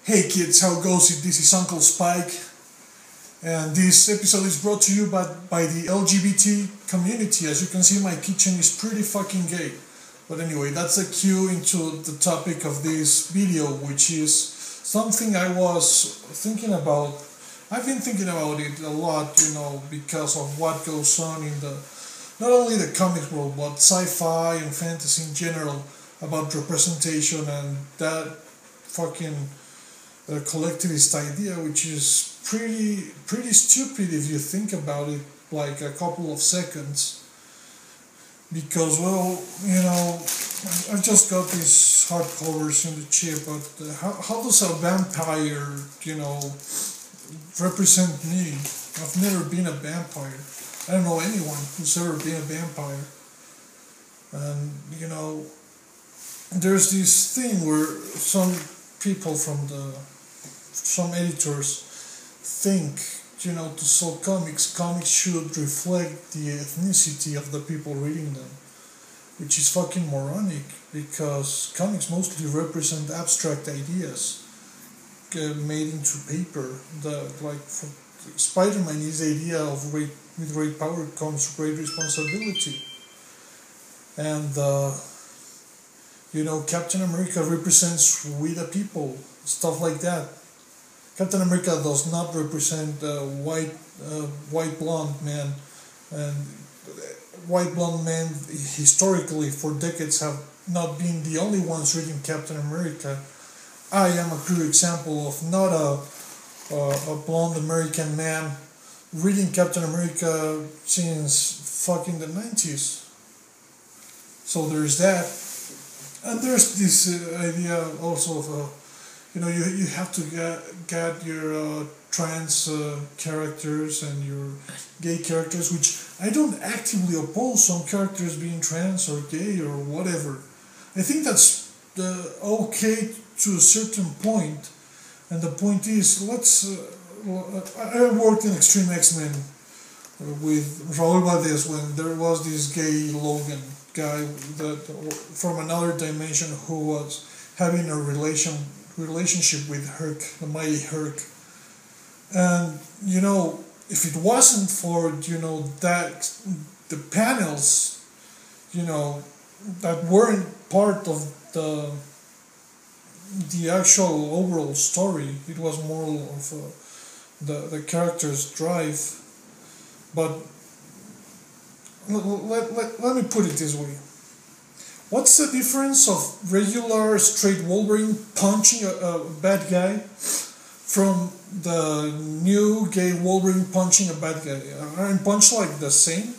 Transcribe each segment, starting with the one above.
Hey kids, how goes it? This is Uncle Spike, and this episode is brought to you by the LGBT community. As you can see, my kitchen is pretty fucking gay. But anyway, that's a cue into the topic of this video, which is something I was thinking about. I've been thinking about it a lot, because of what goes on in the not only the comic world, but sci-fi and fantasy in general about representation and that fucking collectivist idea, which is pretty stupid if you think about it, like a couple of seconds. Because I've just got these hardcovers in the chip, but how does a vampire, represent me? I've never been a vampire. I don't know anyone who's ever been a vampire. And there's this thing where some editors think, to sell comics should reflect the ethnicity of the people reading them, which is fucking moronic because comics mostly represent abstract ideas made into paper. Spider-Man is the idea of with great power comes great responsibility, and Captain America represents we the people, stuff like that. Captain America does not represent white blonde man, and white blonde men historically for decades have not been the only ones reading Captain America. I am a clear example of not a blonde American man reading Captain America since fucking the 90s. So there's that. And there's this idea also of, you have to get your trans characters and your gay characters, which I don't actively oppose some characters being trans or gay or whatever. I think that's okay to a certain point, and the point is, I worked in Extreme X-Men with Raul Valdez when there was this gay Logan guy that from another dimension who was having a relationship with Herc, the mighty Herc. And if it wasn't for that the panels, that weren't part of the actual overall story, it was more of the character's drive. But let me put it this way. What's the difference of regular straight Wolverine punching a bad guy from the new gay Wolverine punching a bad guy? Aren't punch like the same?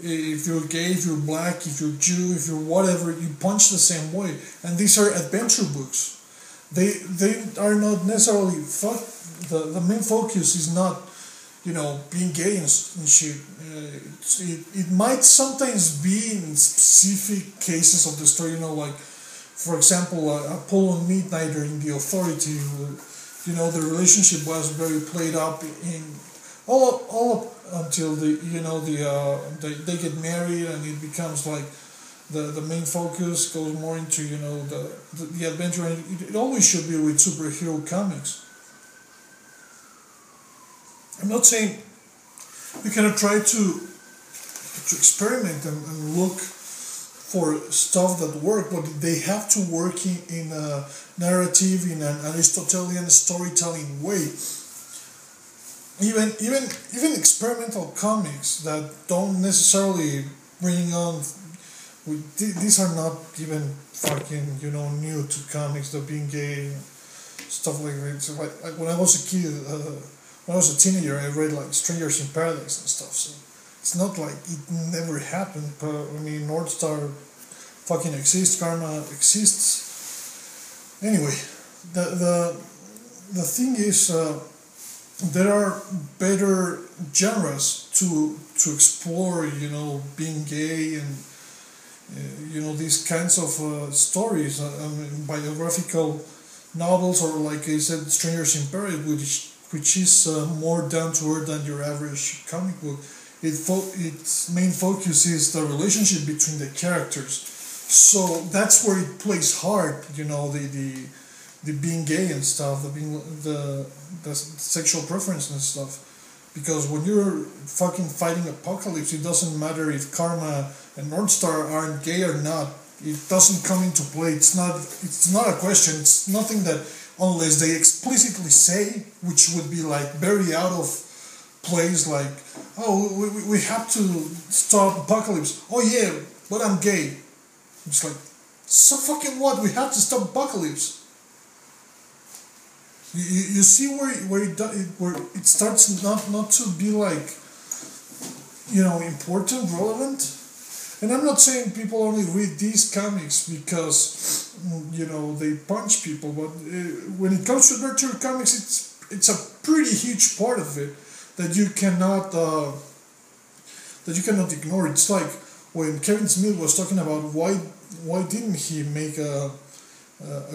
If you're gay, if you're black, if you're Jew, if you're whatever, you punch the same way. And these are adventure books. They are not necessarily the main focus is not being gay and shit. It might sometimes be in specific cases of the story, like, for example, Apollo and Midnighter in The Authority, where, the relationship was very played up in all up until they get married and it becomes like the main focus goes more into, the adventure, and it always should be with superhero comics. I'm not saying you cannot try to experiment and look for stuff that work, but they have to work in a narrative, in an Aristotelian storytelling way. Even experimental comics that don't necessarily bring on. These are not even fucking new to comics. The being gay, stuff like that. So like when I was a kid. When I was a teenager, I read like Strangers in Paradise and stuff, so it's not like it never happened. But I mean, North Star fucking exists, karma exists. Anyway, the thing is, there are better genres to explore, being gay and these kinds of stories. Biographical novels, or like I said, Strangers in Paradise, which is more down to earth than your average comic book. Its main focus is the relationship between the characters. So that's where it plays hard, the being gay and stuff, the sexual preference and stuff. Because when you're fucking fighting apocalypse, it doesn't matter if Karma and Northstar aren't gay or not. It doesn't come into play. It's not a question. It's nothing that, unless they explicitly say, which would be like very out of place, like, oh, we have to stop apocalypse. Oh yeah, but I'm gay. It's like, so fucking what? We have to stop apocalypse. You see where it starts not to be like, important, relevant. And I'm not saying people only read these comics because they punch people, but when it comes to nurture comics, it's a pretty huge part of it that you cannot ignore. It's like when Kevin Smith was talking about why didn't he make a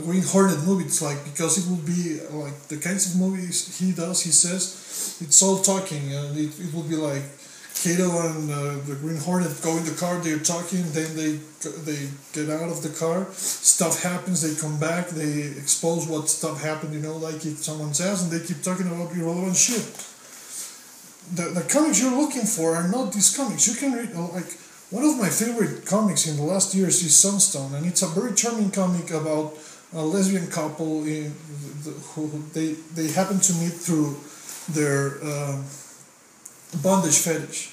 Green Hornet movie. It's like, because it will be like the kinds of movies he does, he says, it's all talking, and it will be like Kato and the Green Hornet go in the car, they're talking, then they get out of the car, stuff happens, they come back, they expose what stuff happened, like if someone says, and they keep talking about irrelevant shit. The comics you're looking for are not these comics. You can read, like, one of my favorite comics in the last years is Sunstone, and it's a very charming comic about a lesbian couple who they happen to meet through their bondage fetish.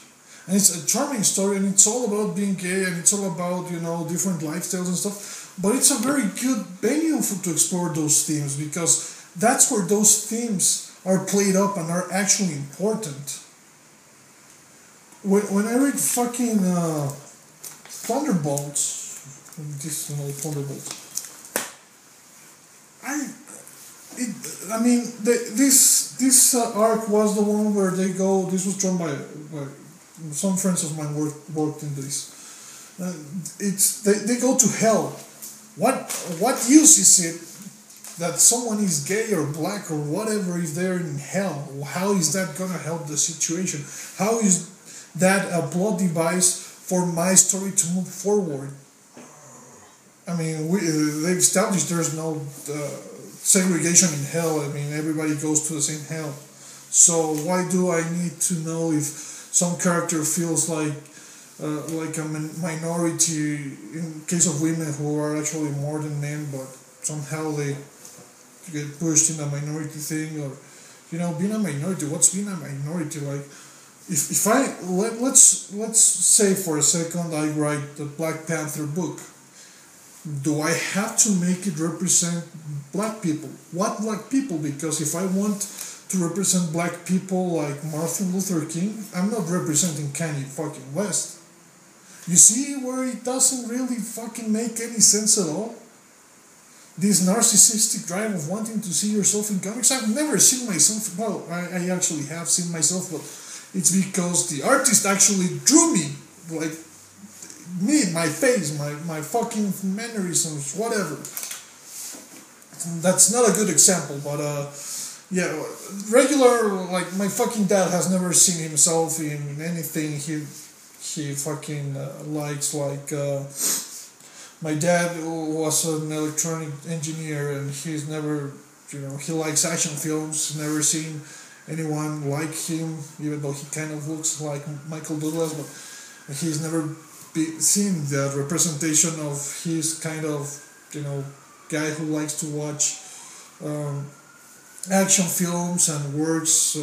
And it's a charming story, and it's all about being gay, and it's all about, different lifestyles and stuff. But it's a very good venue to explore those themes, because that's where those themes are played up and are actually important. When I read fucking Thunderbolts, Thunderbolts, this arc was the one where they go. This was drawn by some friends of mine worked in this. They go to hell. What use is it that someone is gay or black or whatever if they're in hell? How is that gonna help the situation? How is that a plot device for my story to move forward? I mean, they've established there's no segregation in hell. I mean, everybody goes to the same hell. So why do I need to know if some character feels like a minority in case of women who are actually more than men, but somehow they get pushed in a minority thing, or being a minority? What's being a minority like? If I let's say for a second I write the Black Panther book, do I have to make it represent black people? What black people? Because if I want to represent black people like Martin Luther King, I'm not representing Kanye fucking West. You see where it doesn't really fucking make any sense at all? This narcissistic drive of wanting to see yourself in comics. I've never seen myself. Well, I actually have seen myself, but it's because the artist actually drew me, like me, my face, my fucking mannerisms, whatever. That's not a good example, but yeah, regular, like, my fucking dad has never seen himself in anything he fucking likes, like my dad was an electronic engineer, and he's never, he likes action films, never seen anyone like him, even though he kind of looks like Michael Douglas, but he's never seen the representation of his kind of, guy who likes to watch action films and works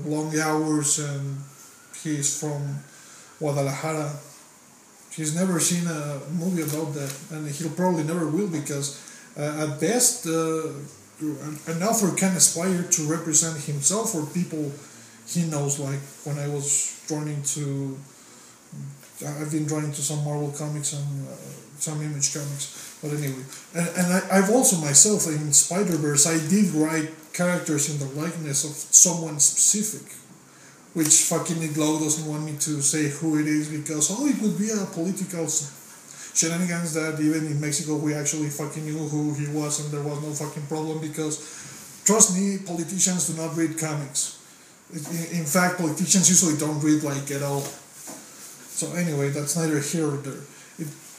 long hours, and he's from Guadalajara. He's never seen a movie about that, and he'll probably never will, because at best an author can aspire to represent himself or people he knows. Like when I was I've been drawn into some Marvel comics and some Image comics, but anyway, and I've also myself in Spider-Verse, I did write characters in the likeness of someone specific, which fucking Nick Lowe doesn't want me to say who it is, because it would be a political shenanigans that even in Mexico we actually fucking knew who he was, and there was no fucking problem, because trust me, politicians do not read comics. In fact, politicians usually don't read like at all. So anyway, that's neither here or there.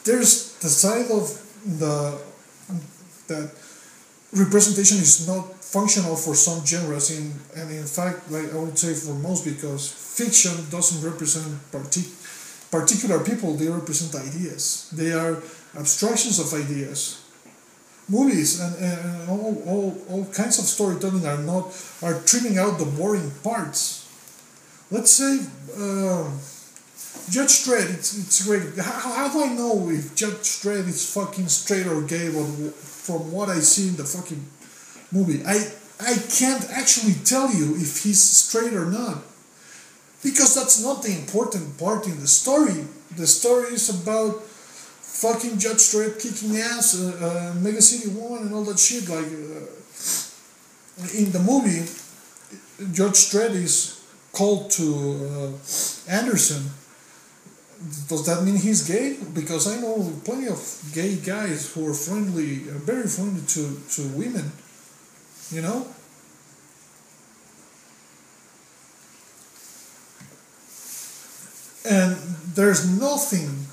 There's the side of that representation is not functional for some genres, and in fact, like I would say for most, because fiction doesn't represent particular people, they represent ideas. They are abstractions of ideas. Movies and all kinds of storytelling are trimming out the boring parts. Let's say Judge Dredd, it's great. How do I know if Judge Dredd is fucking straight or gay? From what I see in the fucking movie, I can't actually tell you if he's straight or not, because that's not the important part in the story. The story is about fucking Judge Dredd kicking ass, Mega City 1 and all that shit. Like, in the movie, Judge Dredd is called to Anderson. Does that mean he's gay? Because I know plenty of gay guys who are friendly, very friendly to women, you know? And there's nothing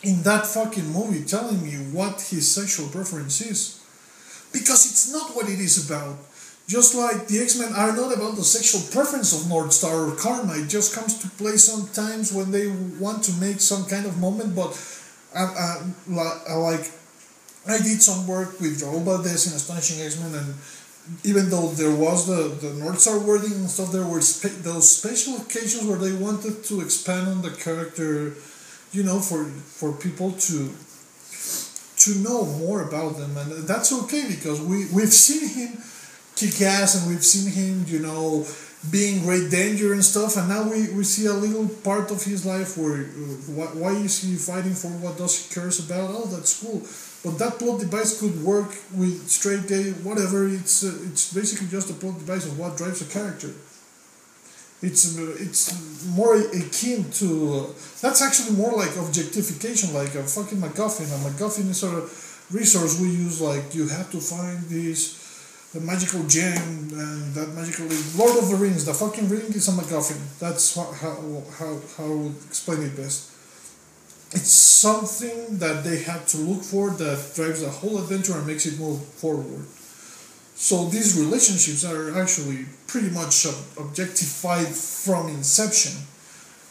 in that fucking movie telling me what his sexual preference is. Because it's not what it is about. Just like the X-Men are not about the sexual preference of Northstar or Karma. It just comes to play sometimes when they want to make some kind of moment. But like, I did some work with Raul Valdez in Astonishing X-Men, and even though there was the Northstar wording and stuff, there were those special occasions where they wanted to expand on the character, you know, for people to know more about them. And that's okay, because we've seen him kick ass, and we've seen him, you know, being great danger and stuff, and now we see a little part of his life where why is he fighting for, what does he cares about. Oh, that's cool. But that plot device could work with straight, gay, whatever. It's basically just a plot device of what drives a character. It's more akin to that's actually more like objectification, like a fucking MacGuffin. A MacGuffin is a resource we use, like you have to find the magical gem, and that magical Lord of the Rings. The fucking ring is a MacGuffin. That's how I would explain it best. It's something that they have to look for that drives the whole adventure and makes it move forward. So these relationships are actually pretty much objectified from inception.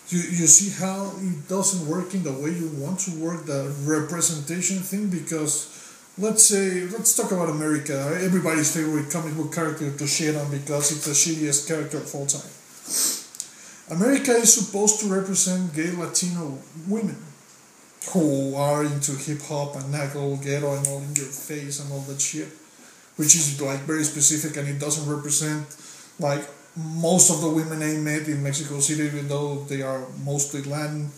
You see how it doesn't work in the way you want to work, the representation thing, because let's talk about America, everybody's favorite comic book character to shit on because it's the shittiest character of all time. America is supposed to represent gay Latino women who are into hip hop and nagle ghetto and all in your face and all that shit, which is like very specific, and it doesn't represent like most of the women I met in Mexico City, even though they are mostly Latin.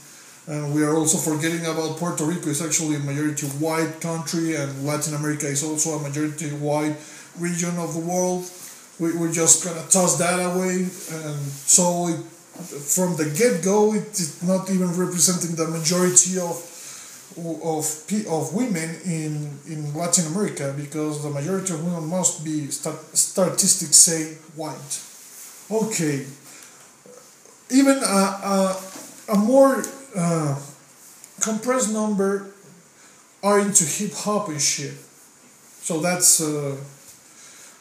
And we are also forgetting about Puerto Rico. It's actually a majority white country, and Latin America is also a majority white region of the world. We're just gonna toss that away, and so from the get-go, it's not even representing the majority of women in Latin America, because the majority of women must be statistics say white. Okay, even a more compressed number are into hip hop and shit. So that's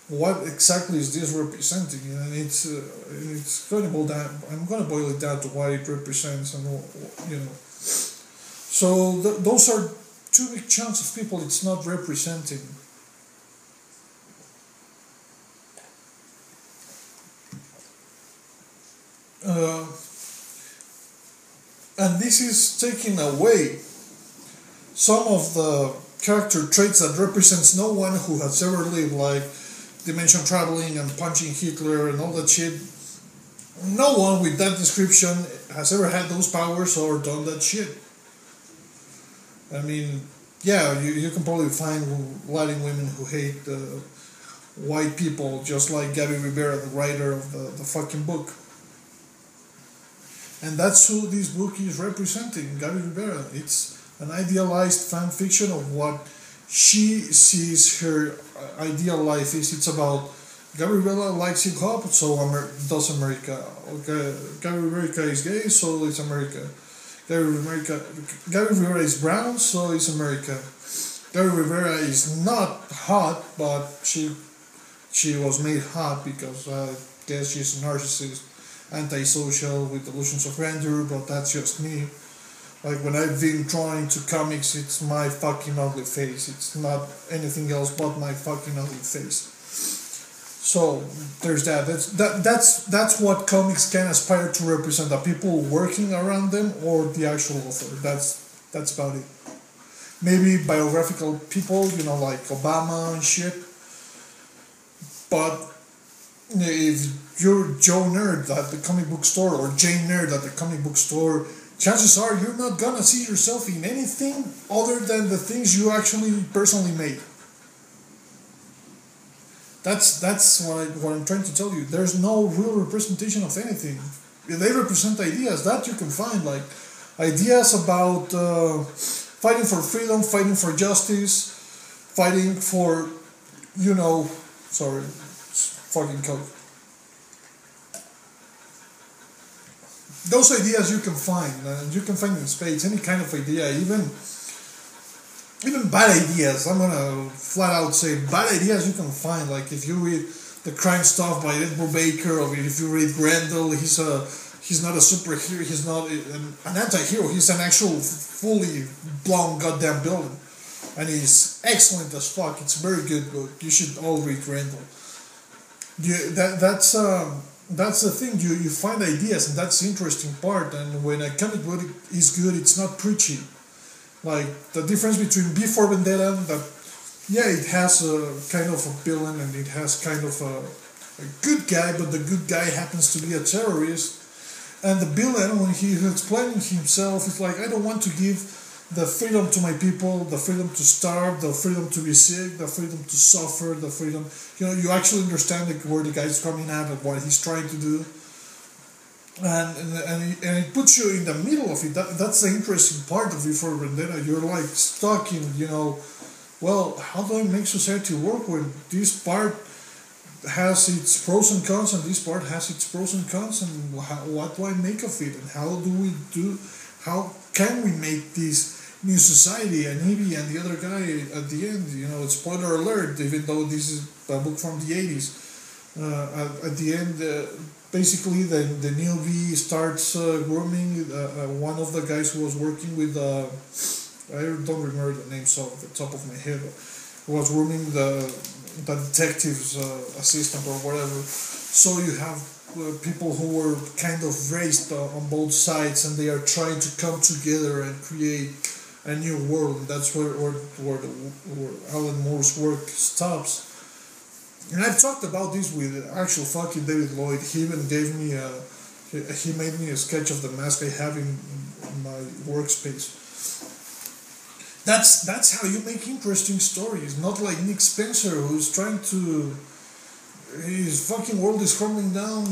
what exactly is this representing, and it's going to boil down. I'm going to boil it down to what it represents, and you know. So those are two big chunks of people it's not representing. And this is taking away some of the character traits that represents no one who has ever lived, like dimension traveling and punching Hitler and all that shit. No one with that description has ever had those powers or done that shit. I mean, yeah, you can probably find Latin women who hate white people, just like Gabby Rivera, the writer of the fucking book. And that's who this book is representing, Gabby Rivera. It's an idealized fan fiction of what she sees her ideal life is. It's about Gabby Rivera likes hip hop, so does America. Okay, Gabby Rivera is gay, so is America. Gabby Rivera is brown, so is America. Terry Rivera is not hot, but she was made hot because I guess she's a narcissist, antisocial with delusions of grandeur. But that's just me. Like when I've been drawing to comics, it's my fucking ugly face. It's not anything else but my fucking ugly face. So there's that. That's what comics can aspire to represent: the people working around them or the actual author. That's about it. Maybe biographical people, like Obama and shit. But if you're Joe Nerd at the comic book store or Jane Nerd at the comic book store, chances are you're not gonna see yourself in anything other than the things you actually personally made. That's what I'm trying to tell you. There's no real representation of anything. They represent ideas that you can find, like ideas about fighting for freedom, fighting for justice, fighting for, sorry, fucking coke. Those ideas you can find, and you can find in spades. Any kind of idea, even bad ideas. I'm gonna flat out say bad ideas you can find. Like if you read the crime stuff by Edward Baker, or if you read Grendel, he's not a superhero. He's not an anti-hero. He's an actual fully blown goddamn villain, and he's excellent as fuck. It's a very good book. You should all read Grendel. That's the thing. You find ideas, and that's the interesting part. And when a comic book is good, it's not preachy. Like the difference between B for Vendetta, that it has a kind of a villain and it has kind of a good guy, but the good guy happens to be a terrorist. And the villain, when he's explaining himself, is like, I don't want to give the freedom to my people, the freedom to starve, the freedom to be sick, the freedom to suffer, the freedom. You actually understand where the guy's coming at and what he's trying to do. And it puts you in the middle of it. That's the interesting part of it for Vendetta. You're like stuck in, well, how do I make society work when this part has its pros and cons and this part has its pros and cons, and what do I make of it, and how can we make this new society? And Evie and the other guy at the end, spoiler alert, even though this is a book from the 80s, at the end, basically the new V starts grooming one of the guys who was working with, I don't remember the names off the top of my head, but was grooming the detective's assistant or whatever. So you have people who were kind of raised on both sides, and they are trying to come together and create a new world. And that's where Alan Moore's work stops. And I've talked about this with actual fucking David Lloyd. He even gave me he made me a sketch of the mask I have in my workspace. That's how you make interesting stories. Not like Nick Spencer, who's trying to. His fucking world is crumbling down,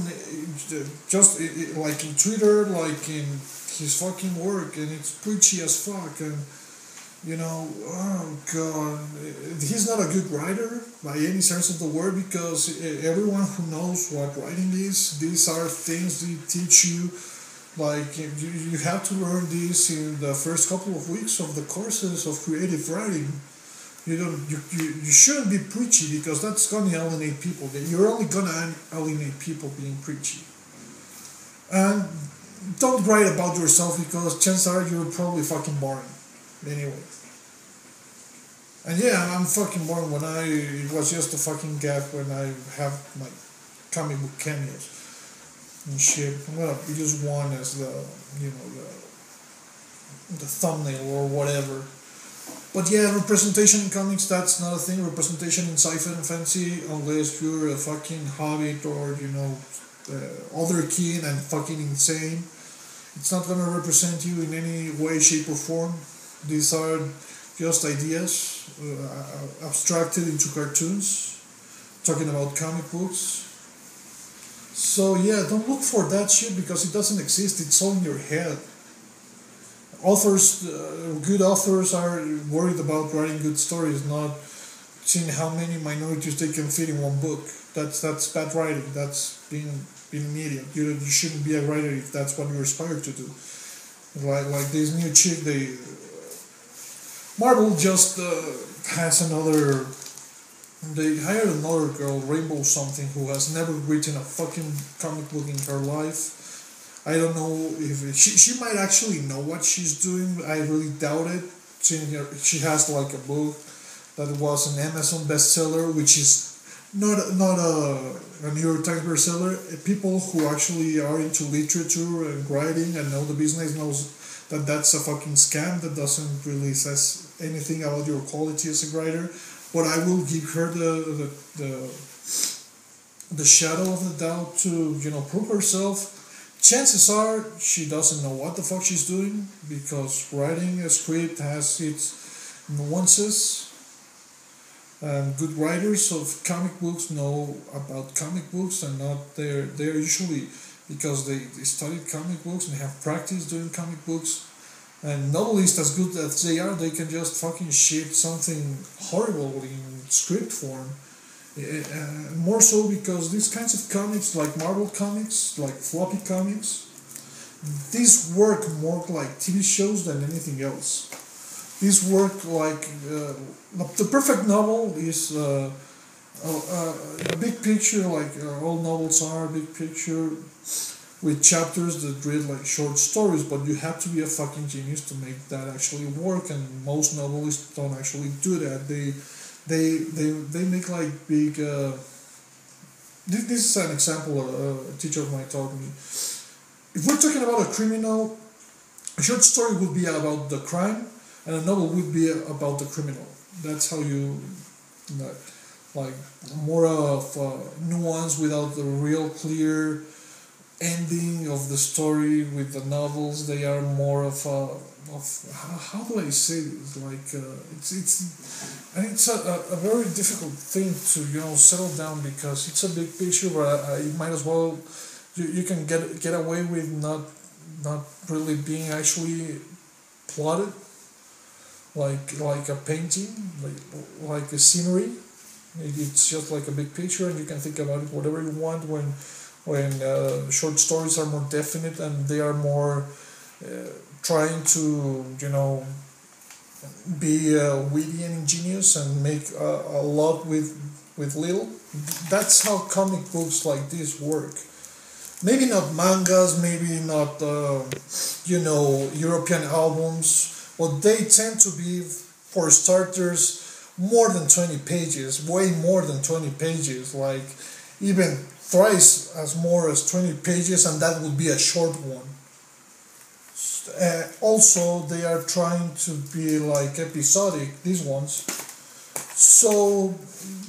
just like in Twitter, like in his fucking work, and it's preachy as fuck. And oh god, he's not a good writer by any sense of the word, because everyone who knows what writing is, these are things they teach you. Like you have to learn this in the first couple of weeks of the courses of creative writing. You shouldn't be preachy, because that's gonna alienate people. You're only gonna alienate people being preachy. And don't write about yourself, because chances are you're probably fucking boring. Anyway. And I'm fucking boring it was just a fucking gag when I have my comic book cameos and shit. Well, use one as the thumbnail or whatever. But representation in comics, that's not a thing. Representation in sci-fi and fantasy, unless you're a fucking hobbit or other keen and fucking insane, it's not gonna represent you in any way, shape, or form. These are just ideas abstracted into cartoons, talking about comic books. So don't look for that shit, because it doesn't exist. It's all in your head. Authors, good authors are worried about writing good stories, not seeing how many minorities they can fit in one book. That's bad writing. That's being an idiot. You shouldn't be a writer if that's what you aspire to do. Like this new chick, Marvel just has another. They hired another girl, Rainbow something, who has never written a fucking comic book in her life. I don't know if she might actually know what she's doing. I really doubt it. She has like a book that was an Amazon bestseller, which is not a New York Times bestseller. People who actually are into literature and writing and know the business knows that that's a fucking scam that doesn't really says anything about your quality as a writer. But I will give her the shadow of the doubt to prove herself. Chances are she doesn't know what the fuck she's doing because writing a script has its nuances. And good writers of comic books know about comic books and not they're usually because they studied comic books and have practice doing comic books. And novelists, as good as they are, they can just fucking shit something horrible in script form. More so because these kinds of comics, like Marvel comics, like floppy comics, these work more like TV shows than anything else. These work like the perfect novel is a big picture, like all novels are a big picture with chapters that read like short stories, but you have to be a fucking genius to make that actually work, and most novelists don't actually do that. They make like big. This is an example a teacher of mine taught me. If we're talking about a criminal, a short story would be about the crime, and a novel would be about the criminal. That's how you, like, more of nuance without the real clear ending of the story. With the novels, they are more of how do I say this? Like it's a very difficult thing to settle down because it's a big picture, but you might as well you can get away with not really being actually plotted like a painting, like a scenery. It's just like a big picture, and you can think about it whatever you want. When short stories are more definite and they are more trying to be witty and ingenious and make a lot with little. That's how comic books like this work. Maybe not mangas, maybe not European albums. But they tend to be, for starters, more than 20 pages, way more than 20 pages, like even thrice as more as 20 pages, and that would be a short one. Also, they are trying to be like episodic, these ones. So,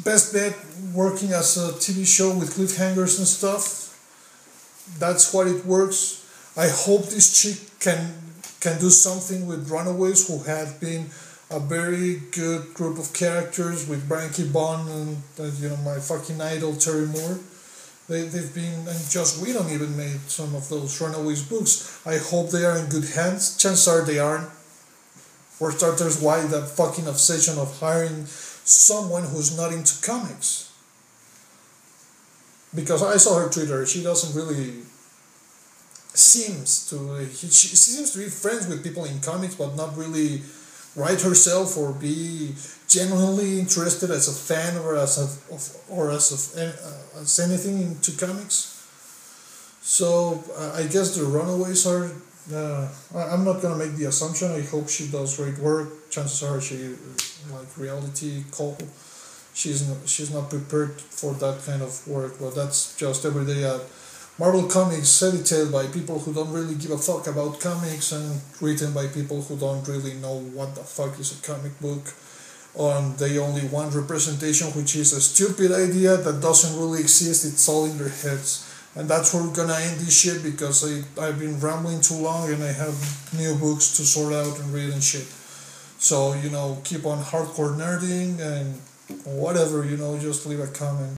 best bet working as a TV show with cliffhangers and stuff. That's what it works. I hope this chick can do something with Runaways, who have been a very good group of characters with Brian K. Vaughan and my fucking idol Terry Moore. They've been, and Joss Whedon even made some of those Runaways books. I hope they are in good hands. Chances are they aren't. For starters, why the fucking obsession of hiring someone who's not into comics? Because I saw her Twitter. She doesn't really she seems to be friends with people in comics, but not really write herself or be genuinely interested as a fan or as anything into comics. So I guess the Runaways are. I'm not gonna make the assumption. I hope she does great work. Chances are she like reality call. She's not prepared for that kind of work. But that's just every day at Marvel Comics, edited by people who don't really give a fuck about comics and written by people who don't really know what the fuck is a comic book. They only want representation, which is a stupid idea that doesn't really exist. It's all in their heads. And that's where we're gonna end this shit because I've been rambling too long and I have new books to sort out and read and shit. So, keep on hardcore nerding and whatever, just leave a comment.